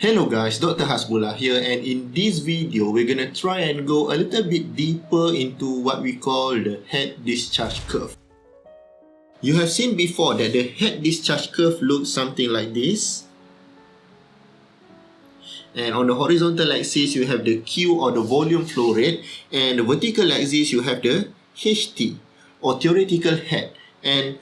Hello guys, Dr. Hasbullah here, and in this video we're gonna try and go a little bit deeper into what we call the head discharge curve. You have seen before that the head discharge curve looks something like this. And on the horizontal axis you have the Q or the volume flow rate, and the vertical axis you have the HT or theoretical head, and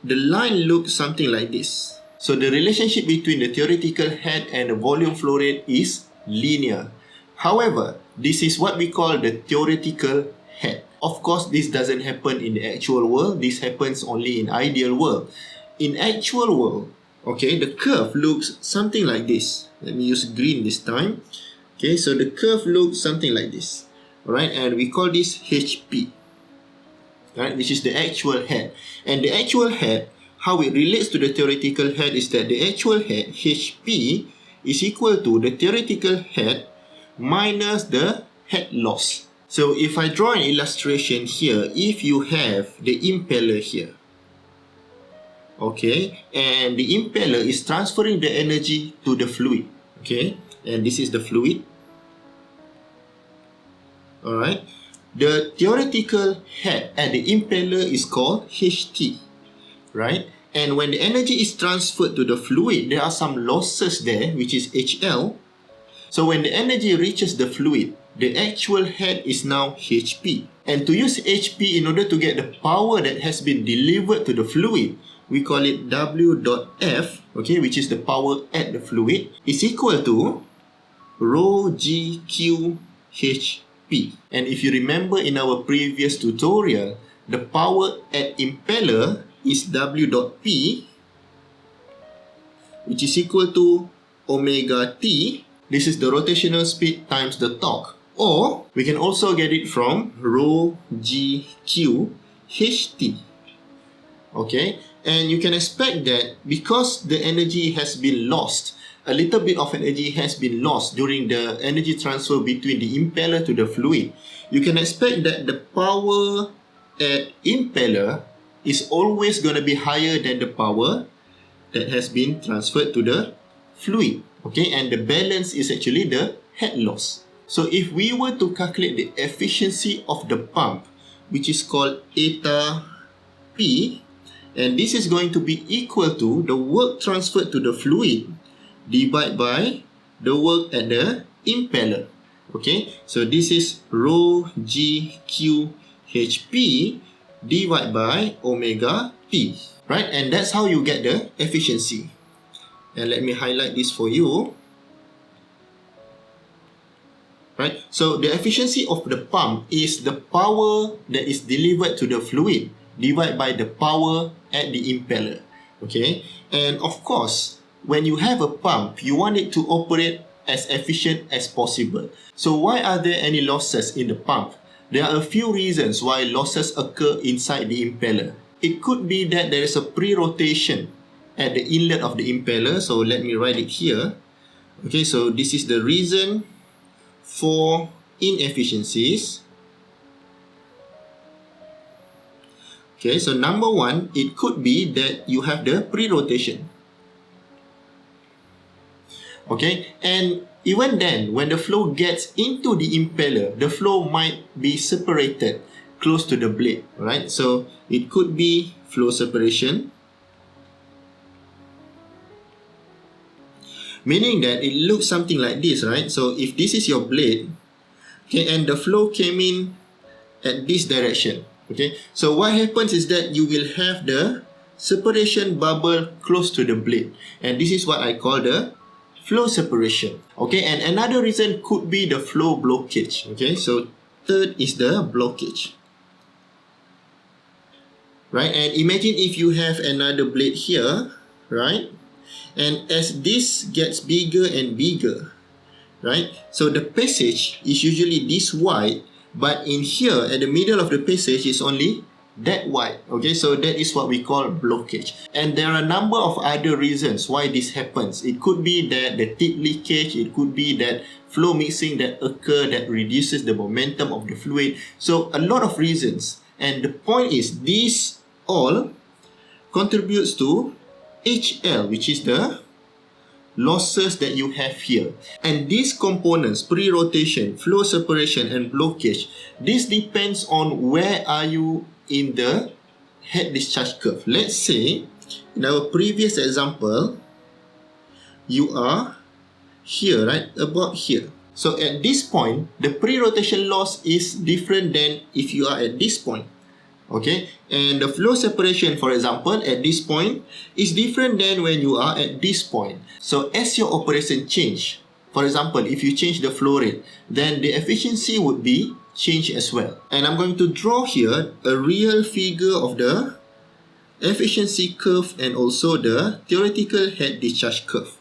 the line looks something like this. So the relationship between the theoretical head and the volume flow rate is linear. However, this is what we call the theoretical head. Of course, this doesn't happen in the actual world. This happens only in ideal world. In actual world, okay, the curve looks something like this. Let me use green this time. Okay, so the curve looks something like this. Alright, and we call this HP. Right, which is the actual head. And the actual head, how it relates to the theoretical head is that the actual head, HP, is equal to the theoretical head minus the head loss. So if I draw an illustration here, if you have the impeller here, okay, and the impeller is transferring the energy to the fluid, okay, and this is the fluid, alright, the theoretical head at the impeller is called HT, right? And when the energy is transferred to the fluid, there are some losses there, which is HL. So when the energy reaches the fluid, the actual head is now HP. And to use HP in order to get the power that has been delivered to the fluid, we call it W dot F, okay, which is the power at the fluid, is equal to rho G Q HP. And if you remember in our previous tutorial, the power at impeller is W dot P, which is equal to omega T. This is the rotational speed times the torque. Or we can also get it from rho G Q HT. Okay, and you can expect that because the energy has been lost, a little bit of energy has been lost during the energy transfer between the impeller to the fluid, you can expect that the power at impeller is always going to be higher than the power that has been transferred to the fluid. Okay, and the balance is actually the head loss. So if we were to calculate the efficiency of the pump, which is called eta P, and this is going to be equal to the work transferred to the fluid divided by the work at the impeller. Okay, so this is rho G Q HP divided by omega T, right? And that's how you get the efficiency. And let me highlight this for you. Right? So the efficiency of the pump is the power that is delivered to the fluid divided by the power at the impeller. Okay? And of course, when you have a pump, you want it to operate as efficient as possible. So why are there any losses in the pump? There are a few reasons why losses occur inside the impeller. It could be that there is a pre-rotation at the inlet of the impeller. So let me write it here. Okay, so this is the reason for inefficiencies. Okay, so number one, it could be that you have the pre-rotation. Okay, and even then, when the flow gets into the impeller, the flow might be separated close to the blade, right? So it could be flow separation, meaning that it looks something like this, right? So if this is your blade, okay, and the flow came in at this direction, okay, so what happens is that you will have the separation bubble close to the blade, and this is what I call the flow separation. Okay, and another reason could be the flow blockage. Okay, so third is the blockage, right? And imagine if you have another blade here, right? And as this gets bigger and bigger, right? So the passage is usually this wide, but in here at the middle of the passage is only that wide. Okay, so that is what we call blockage. And there are a number of other reasons why this happens. It could be that the tip leakage, it could be that flow mixing that occur that reduces the momentum of the fluid. So a lot of reasons. And the point is, these all contributes to HL, which is the losses that you have here. And these components, pre-rotation, flow separation, and blockage, this depends on where are you in the head discharge curve. Let's say, in our previous example, you are here, right? About here. So at this point, the pre-rotation loss is different than if you are at this point. Okay, and the flow separation, for example, at this point is different than when you are at this point. So as your operation change, for example, if you change the flow rate, then the efficiency would be changed as well. And I'm going to draw here a real figure of the efficiency curve and also the theoretical head discharge curve.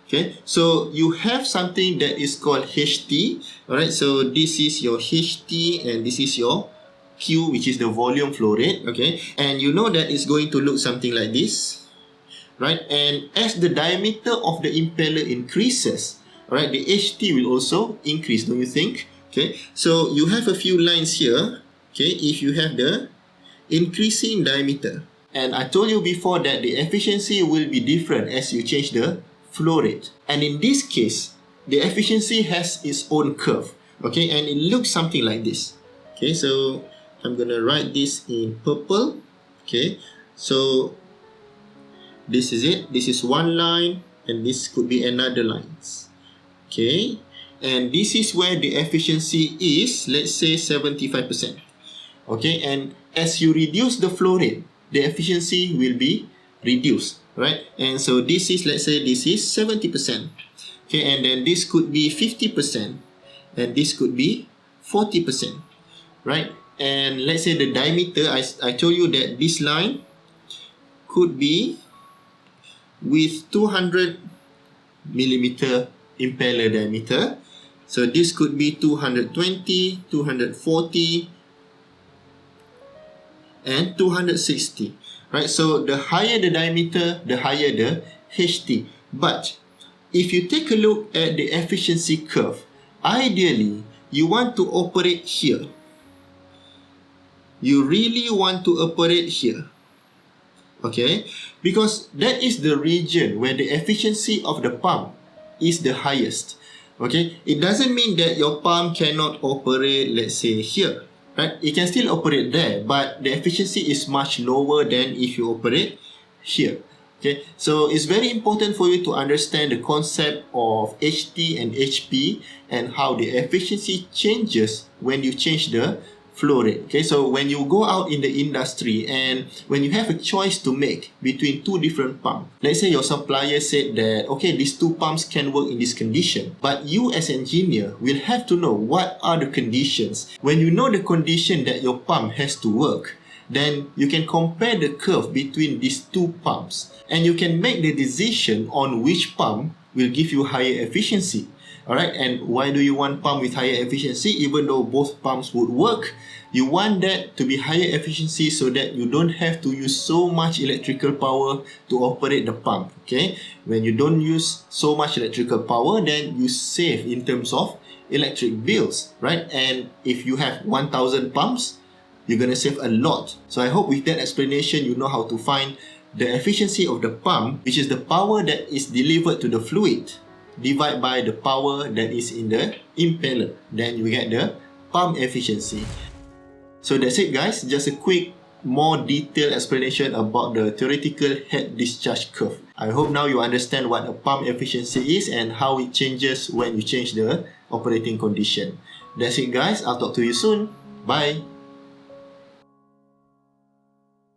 Okay, so you have something that is called HT. Alright, so this is your HT and this is your Q, which is the volume flow rate. Okay, and you know that it's going to look something like this, right? And as the diameter of the impeller increases, right, the HT will also increase, don't you think? Okay, so you have a few lines here. Okay, if you have the increasing diameter, and I told you before that the efficiency will be different as you change the flow rate. And in this case, the efficiency has its own curve. Okay, and it looks something like this. Okay, so I'm gonna write this in purple. Okay, so this is it. This is one line, and this could be another lines. Okay, and this is where the efficiency is, let's say 75%. Okay, and as you reduce the flow rate, the efficiency will be reduced, right? And so this is, let's say this is 70%. Okay, and then this could be 50%, and this could be 40%, right? And let's say the diameter, I told you that this line could be with 200 millimeter impeller diameter. So this could be 220, 240, and 260. Right, so the higher the diameter, the higher the HT. But if you take a look at the efficiency curve, ideally, you want to operate here. You really want to operate here. Okay, because that is the region where the efficiency of the pump is the highest. Okay, it doesn't mean that your pump cannot operate, let's say, here. Right? It can still operate there, but the efficiency is much lower than if you operate here. Okay, so it's very important for you to understand the concept of HT and HP and how the efficiency changes when you change the flow rate. Okay, so when you go out in the industry and when you have a choice to make between two different pumps, let's say your supplier said that, okay, these two pumps can work in this condition, but you as an engineer will have to know what are the conditions. When you know the condition that your pump has to work, then you can compare the curve between these two pumps and you can make the decision on which pump will give you higher efficiency. Alright, and why do you want pump with higher efficiency? Even though both pumps would work, you want that to be higher efficiency so that you don't have to use so much electrical power to operate the pump. Okay, when you don't use so much electrical power, then you save in terms of electric bills, right? And if you have 1,000 pumps, you're gonna save a lot. So I hope with that explanation, you know how to find the efficiency of the pump, which is the power that is delivered to the fluid, divide by the power that is in the impeller. Then you get the pump efficiency. So that's it, guys. Just a quick, more detailed explanation about the theoretical head discharge curve. I hope now you understand what a pump efficiency is and how it changes when you change the operating condition. That's it, guys. I'll talk to you soon. Bye.